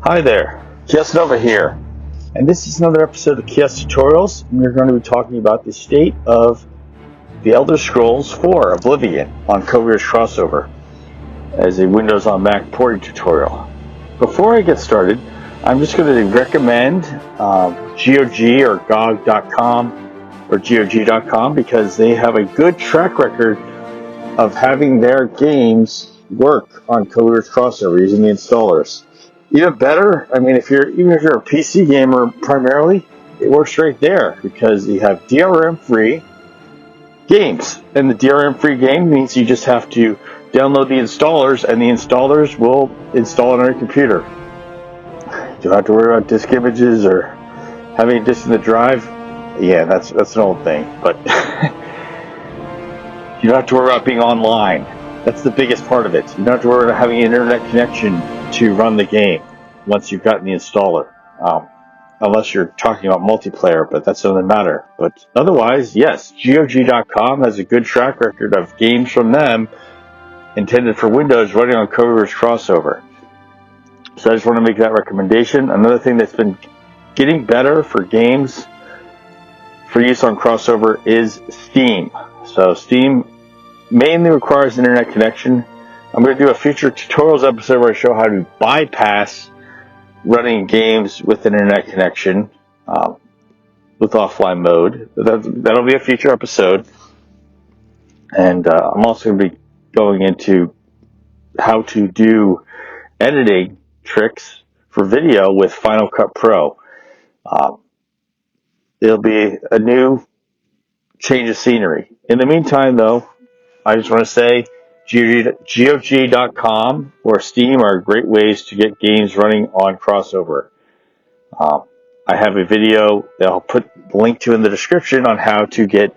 Hi there, Kaos Nova here, and this is another episode of Kaos Tutorials, and we're going to be talking about the state of the Elder Scrolls 4 Oblivion on Codeweavers Crossover as a Windows on Mac porting tutorial. Before I get started, I'm just going to recommend GOG or GOG.com or GOG.com because they have a good track record of having their games work on Codeweavers Crossover using the installers. Even better, even if you're a PC gamer primarily, it works right there because you have DRM-free games, and the DRM-free game means you just have to download the installers, and the installers will install it on your computer. You don't have to worry about disk images or having a disk in the drive. Yeah, that's an old thing, but you don't have to worry about being online. That's the biggest part of it. You don't have to worry about having an internet connection to run the game once you've gotten the installer. Unless you're talking about multiplayer, but that doesn't matter. But otherwise, yes, GOG.com has a good track record of games from them intended for Windows running on Codeweavers Crossover. So I just want to make that recommendation. Another thing that's been getting better for games for use on Crossover is Steam. So Steam mainly requires an internet connection. I'm going to do a future tutorials episode where I show how to bypass running games with an internet connection with offline mode. That'll be a future episode. And I'm also going to be going into how to do editing tricks for video with Final Cut Pro. It'll be a new change of scenery. In the meantime, though, I just want to say GOG.com or Steam are great ways to get games running on Crossover. I have a video that I'll put the link to in the description on how to get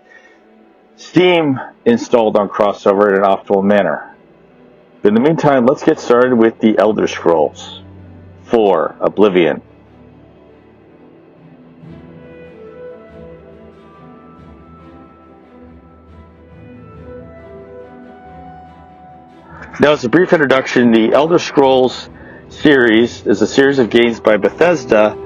Steam installed on Crossover in an optimal manner. But in the meantime, let's get started with the Elder Scrolls 4 Oblivion. Now, as a brief introduction, the Elder Scrolls series is a series of games by Bethesda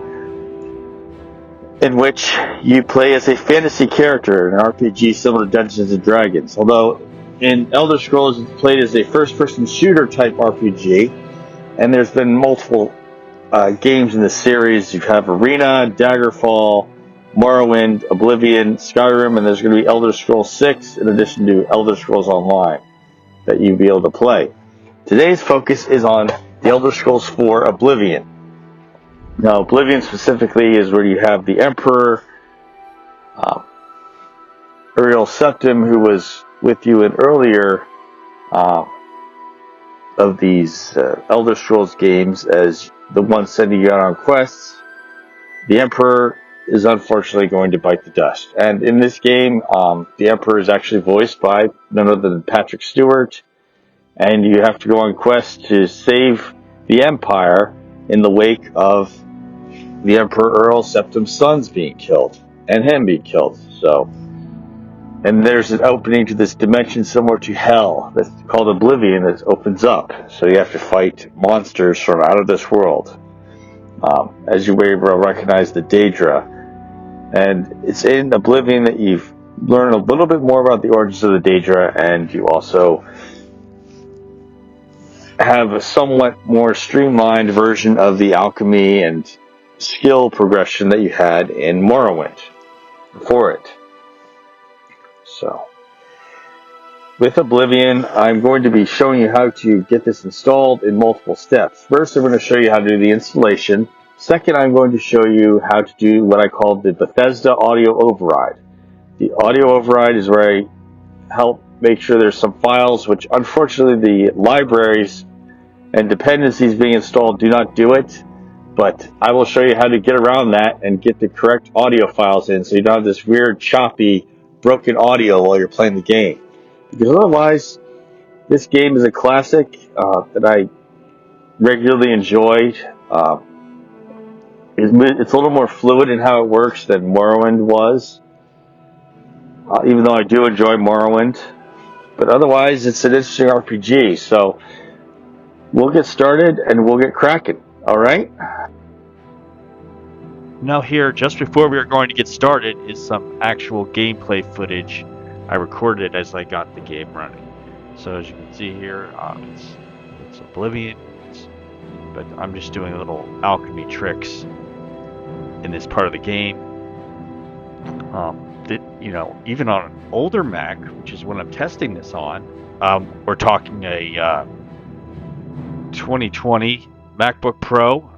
in which you play as a fantasy character in an RPG similar to Dungeons & Dragons. Although in Elder Scrolls it's played as a first-person shooter type RPG, and there's been multiple games in the series. You have Arena, Daggerfall, Morrowind, Oblivion, Skyrim, and there's going to be Elder Scrolls 6 in addition to Elder Scrolls Online that you'll be able to play. Today's focus is on the Elder Scrolls 4 Oblivion. Now, Oblivion specifically is where you have the Emperor, Uriel Septim, who was with you in earlier of these Elder Scrolls games as the one sending you out on quests. The Emperor is unfortunately going to bite the dust. And in this game, the Emperor is actually voiced by none other than Patrick Stewart, and you have to go on quests to save the Empire in the wake of the Emperor Uriel Septim's sons being killed, and him being killed. And there's an opening to this dimension similar to Hell that's called Oblivion that opens up. So you have to fight monsters from out of this world. As you were able to recognize the Daedra. And it's in Oblivion that you've learned a little bit more about the origins of the Daedra, and you also have a somewhat more streamlined version of the alchemy and skill progression that you had in Morrowind before it. So, with Oblivion, I'm going to be showing you how to get this installed in multiple steps. First, I'm going to show you how to do the installation. Second, I'm going to show you how to do what I call the Bethesda audio override. The audio override is where I help make sure there's some files which, unfortunately, the libraries and dependencies being installed do not do it. But I will show you how to get around that and get the correct audio files in so you don't have this weird, choppy, broken audio while you're playing the game. Because otherwise, this game is a classic that I regularly enjoyed. It's a little more fluid in how it works than Morrowind was, even though I do enjoy Morrowind. But otherwise, it's an interesting RPG. So we'll get started and we'll get cracking. All right. Now here, just before we are going to get started, is some actual gameplay footage I recorded as I got the game running. So as you can see here, it's Oblivion, but I'm just doing little alchemy tricks in this part of the game. That even on an older Mac, which is what I'm testing this on, we're talking a 2020 MacBook Pro.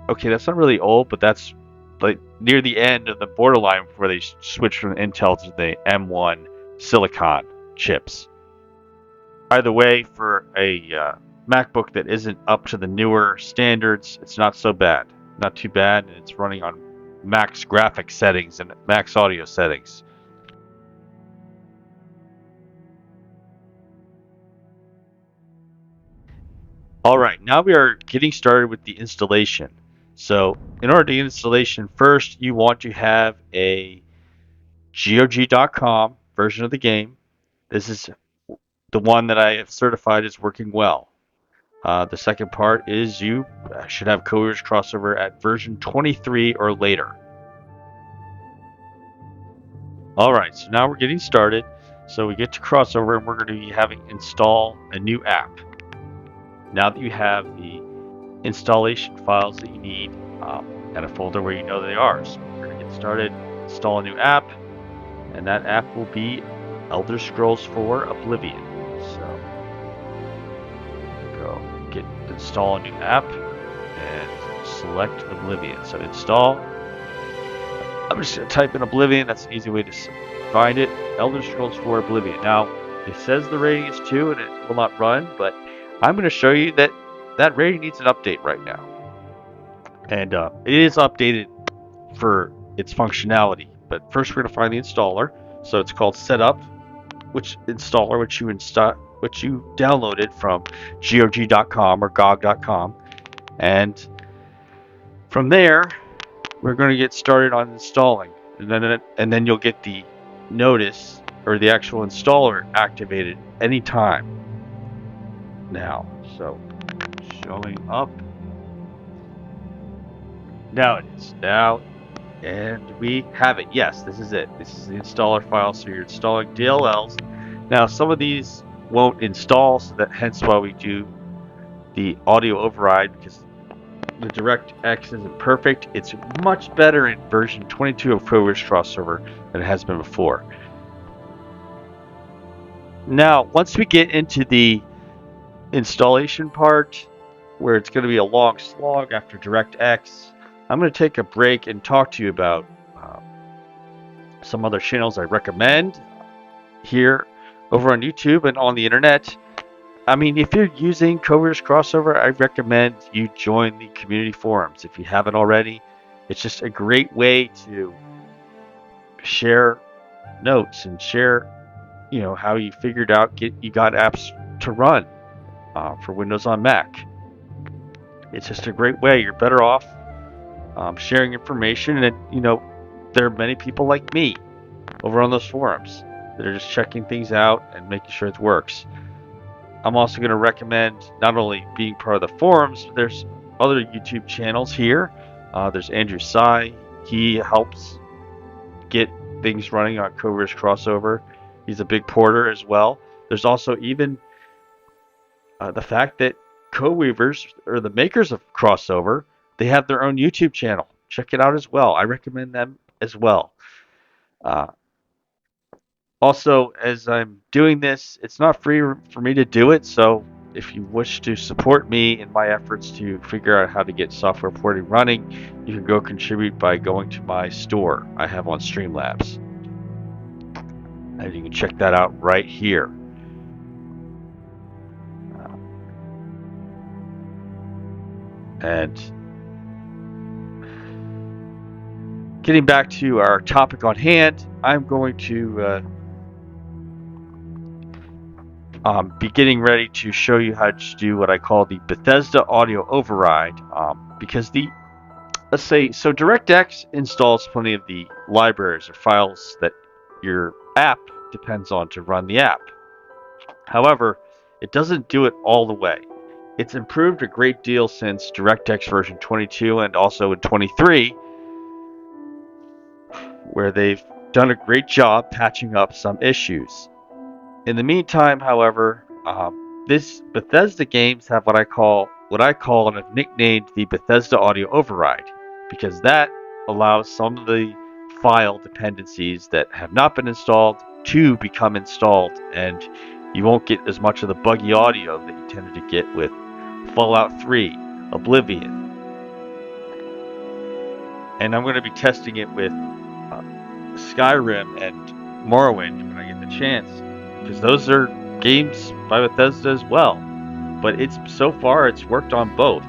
Okay, that's not really old, but that's like near the end of the borderline before they switched from Intel to the M1 Silicon chips. Either way, for a MacBook that isn't up to the newer standards, it's not so bad. Not too bad, and it's running on max graphic settings and max audio settings. All right, now we are getting started with the installation. So in order to get installation, first you want to have a GOG.com version of the game. This is the one that I have certified is working well. The second part is you should have Codeweavers Crossover at version 23 or later. All right, so now we're getting started. So we get to Crossover and we're going to be having install a new app. Now that you have the installation files that you need and a folder where you know they are. So we're going to get started, install a new app, and that app will be Elder Scrolls 4 Oblivion. So go get install a new app and select Oblivion. So install. I'm just going to type in Oblivion. That's an easy way to find it. Elder Scrolls 4 Oblivion. Now, it says the rating is 2 and it will not run, but I'm going to show you that that rating needs an update right now. And it is updated for its functionality. But first we're going to find the installer. So it's called setup, which you downloaded from GOG.com or GOG.com. And from there, we're going to get started on installing. And then you'll get the notice or the actual installer activated anytime now. So showing up. Now it is. Now, and we have it. Yes, this is it. This is the installer file. So you're installing DLLs. Now some of these won't install, so that hence why we do the audio override, because the DirectX isn't perfect. It's much better in version 22 of Codeweavers Crossover than it has been before. Now, once we get into the installation part, where it's going to be a long slog after DirectX, I'm going to take a break and talk to you about some other channels I recommend here over on YouTube and on the internet. I mean, if you're using Codeweavers Crossover, I recommend you join the community forums if you haven't already. It's just a great way to share notes and share, how you figured out you got apps to run for Windows on Mac. It's just a great way. You're better off sharing information, and there are many people like me over on those forums that are just checking things out and making sure it works. I'm also going to recommend not only being part of the forums, but there's other YouTube channels here. There's Andrew Tsai. He helps get things running on Codeweavers Crossover. He's a big porter as well. There's also even the fact that Codeweavers, or the makers of Crossover, they have their own YouTube channel. Check it out as well. I recommend them as well. Also, as I'm doing this, it's not free for me to do it, so if you wish to support me in my efforts to figure out how to get software porting running, you can go contribute by going to my store I have on Streamlabs. And you can check that out right here. And getting back to our topic on hand, I'm going to be getting ready to show you how to do what I call the Bethesda audio override, because let's say, so DirectX installs plenty of the libraries or files that your app depends on to run the app. However, it doesn't do it all the way. it's improved a great deal since DirectX version 22 and also in 23, where they've done a great job patching up some issues. In the meantime, however, this Bethesda games have what I call and have nicknamed the Bethesda audio override, because that allows some of the file dependencies that have not been installed to become installed, and you won't get as much of the buggy audio that you tended to get with Fallout 3, Oblivion, and I'm going to be testing it with Skyrim and Morrowind when I get the chance, because those are games by Bethesda as well. But so far it's worked on both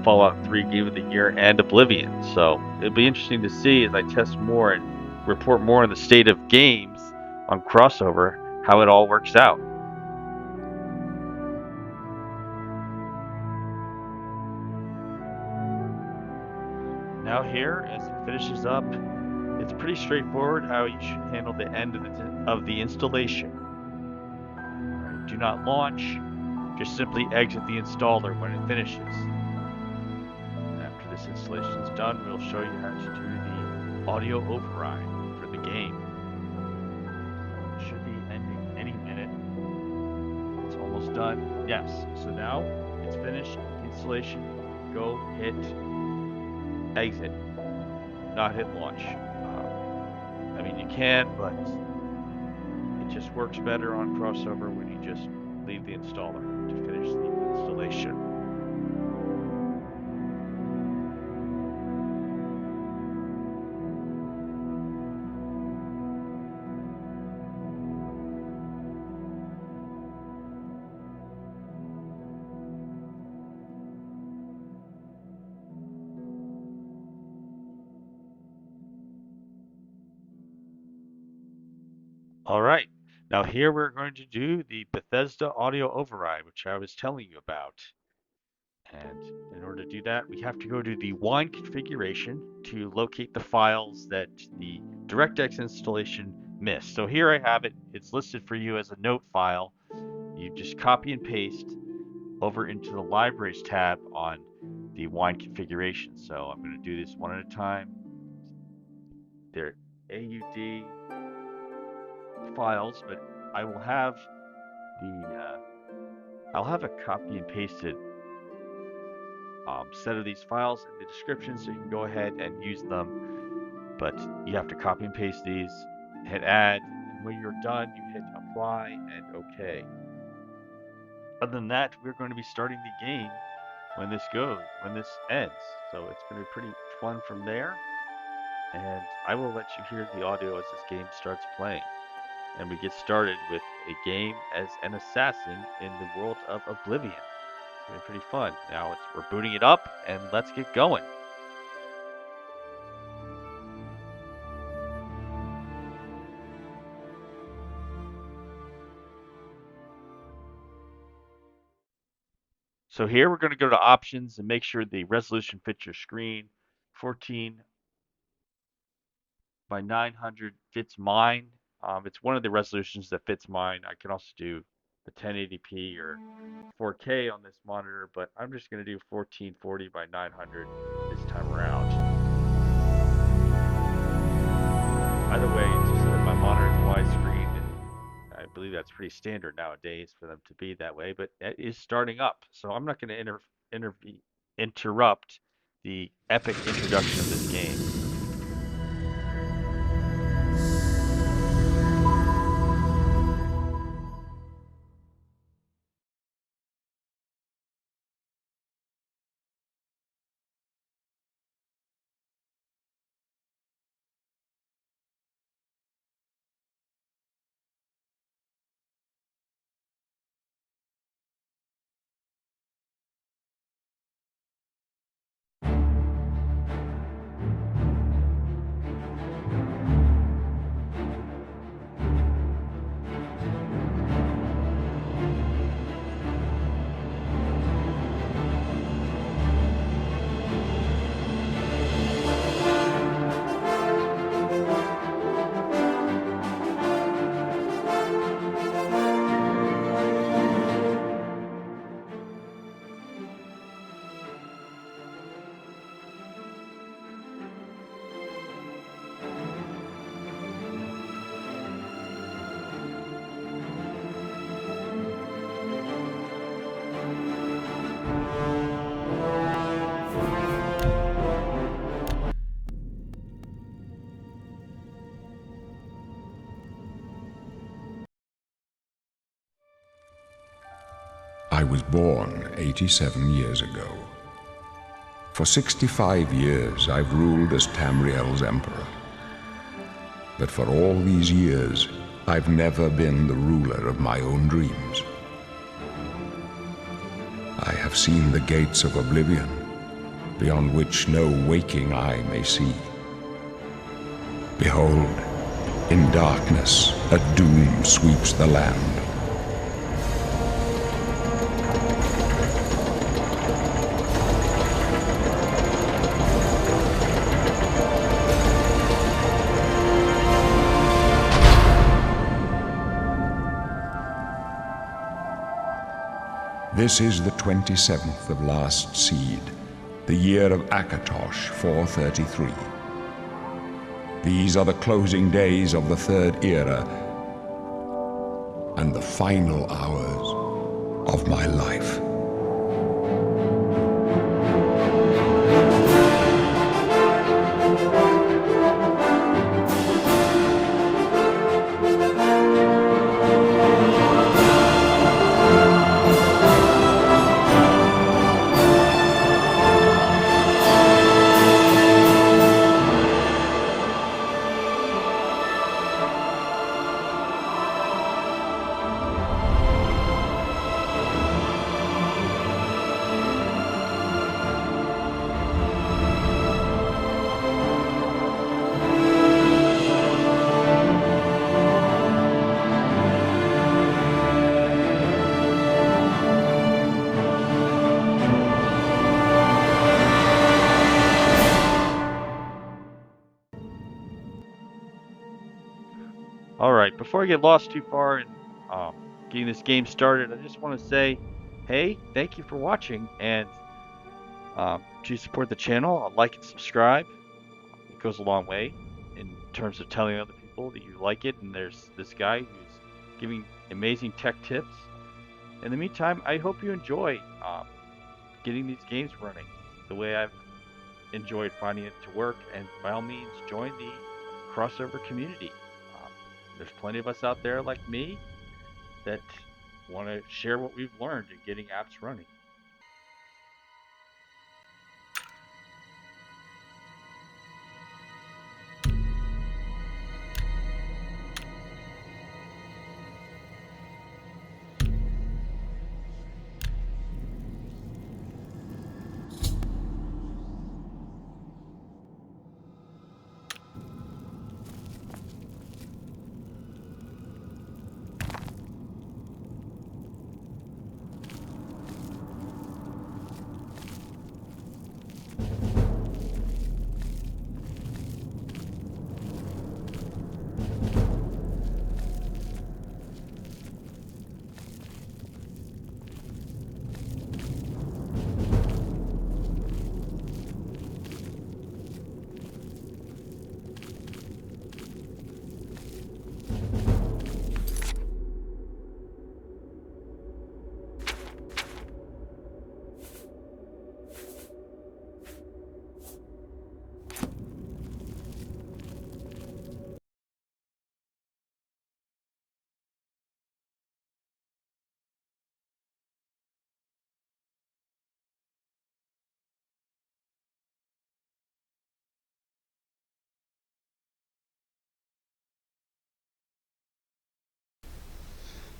Fallout 3 Game of the Year and Oblivion. So it'll be interesting to see as I test more and report more on the state of games on Crossover how it all works out. Now here, as it finishes up, it's pretty straightforward how you should handle the end of the installation. Right, do not launch, just simply exit the installer when it finishes. After this installation is done, we'll show you how to do the audio override for the game. It should be ending any minute. It's almost done. Yes, so now it's finished. The installation, go hit exit, not hit launch. I mean, you can, but it just works better on Crossover when you just leave the installer to finish the installation. All right, now here we're going to do the Bethesda audio override, which I was telling you about. And in order to do that, we have to go to the wine configuration to locate the files that the DirectX installation missed. So here I have it. It's listed for you as a note file. You just copy and paste over into the Libraries tab on the wine configuration. So I'm going to do this one at a time. They're AUD files, but I will have I'll have a copy and pasted set of these files in the description so you can go ahead and use them. But you have to copy and paste these, hit add, and when you're done, you hit apply and OK. Other than that, we're going to be starting the game when this ends. So it's going to be pretty fun from there. And I will let you hear the audio as this game starts playing. And we get started with a game as an assassin in the world of Oblivion. It's going to be pretty fun. Now we're booting it up, and let's get going. So here we're going to go to options and make sure the resolution fits your screen. 14 by 900 fits mine. It's one of the resolutions that fits mine. I can also do the 1080p or 4K on this monitor, but I'm just going to do 1440 by 900 this time around. Either way, it's just that my monitor is widescreen, and I believe that's pretty standard nowadays for them to be that way, but it is starting up, so I'm not going to interrupt the epic introduction of this game. I was born 87 years ago. For 65 years, I've ruled as Tamriel's emperor. But for all these years, I've never been the ruler of my own dreams. I have seen the gates of Oblivion, beyond which no waking eye may see. Behold, in darkness, a doom sweeps the land. This is the 27th of last seed, the year of Akatosh 433. These are the closing days of the Third Era and the final hours of my life. Alright, before I get lost too far in getting this game started, I just want to say, hey, thank you for watching, and to support the channel, like and subscribe. It goes a long way in terms of telling other people that you like it, and there's this guy who's giving amazing tech tips. In the meantime, I hope you enjoy getting these games running the way I've enjoyed finding it to work, and by all means, join the crossover community. There's plenty of us out there like me that want to share what we've learned in getting apps running.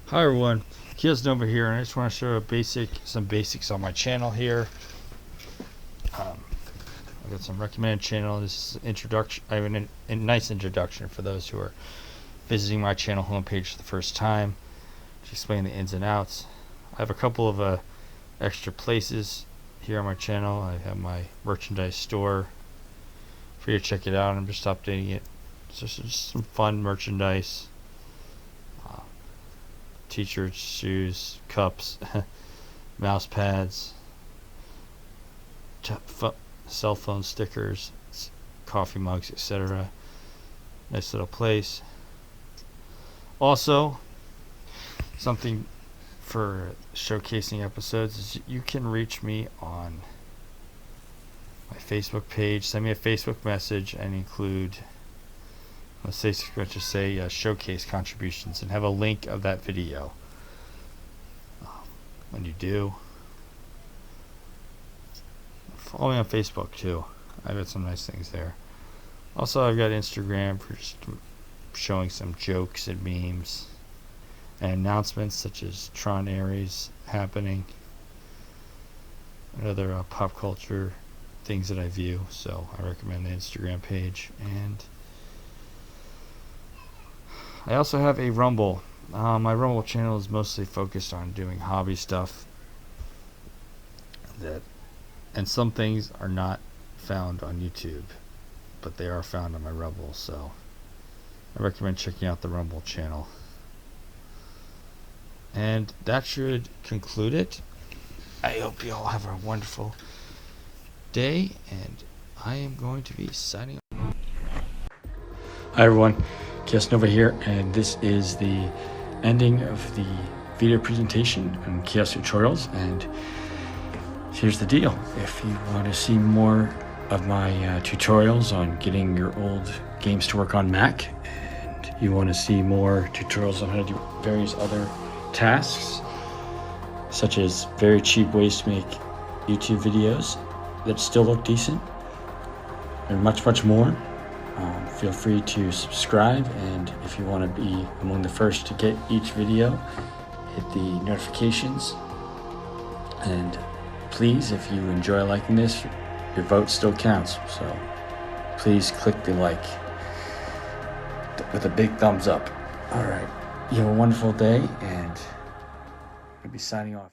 Hi everyone, Kaos Nova here, and I just want to show some basics on my channel here. I've got some recommended channel. This is introduction. I have a nice introduction for those who are visiting my channel homepage for the first time, to explain the ins and outs. I have a couple of extra places here on my channel. I have my merchandise store for you to check it out. I'm just updating it. So it's just some fun merchandise. T-shirts, shoes, cups, mouse pads, cell phone stickers, coffee mugs, etc. Nice little place. Also, something for showcasing episodes is you can reach me on my Facebook page. Send me a Facebook message and include, let's just say showcase contributions, and have a link of that video. when you do. Follow me on Facebook too. I've got some nice things there. Also, I've got Instagram for just showing some jokes and memes and announcements such as Tron Ares happening and other pop culture things that I view. So I recommend the Instagram page. And I also have a Rumble. My Rumble channel is mostly focused on doing hobby stuff, and some things are not found on YouTube, but they are found on my Rumble, so I recommend checking out the Rumble channel. And that should conclude it. I hope you all have a wonderful day, and I am going to be signing off. Hi everyone, Kaos Nova here, and this is the ending of the video presentation on Kaos Tutorials. And here's the deal: if you want to see more of my tutorials on getting your old games to work on Mac, and you want to see more tutorials on how to do various other tasks, such as very cheap ways to make YouTube videos that still look decent, and much more, feel free to subscribe. And if you want to be among the first to get each video, hit the notifications. And please, if you enjoy liking this, your vote still counts, so please click the like with a big thumbs up. All right, you have a wonderful day, and I'll be signing off.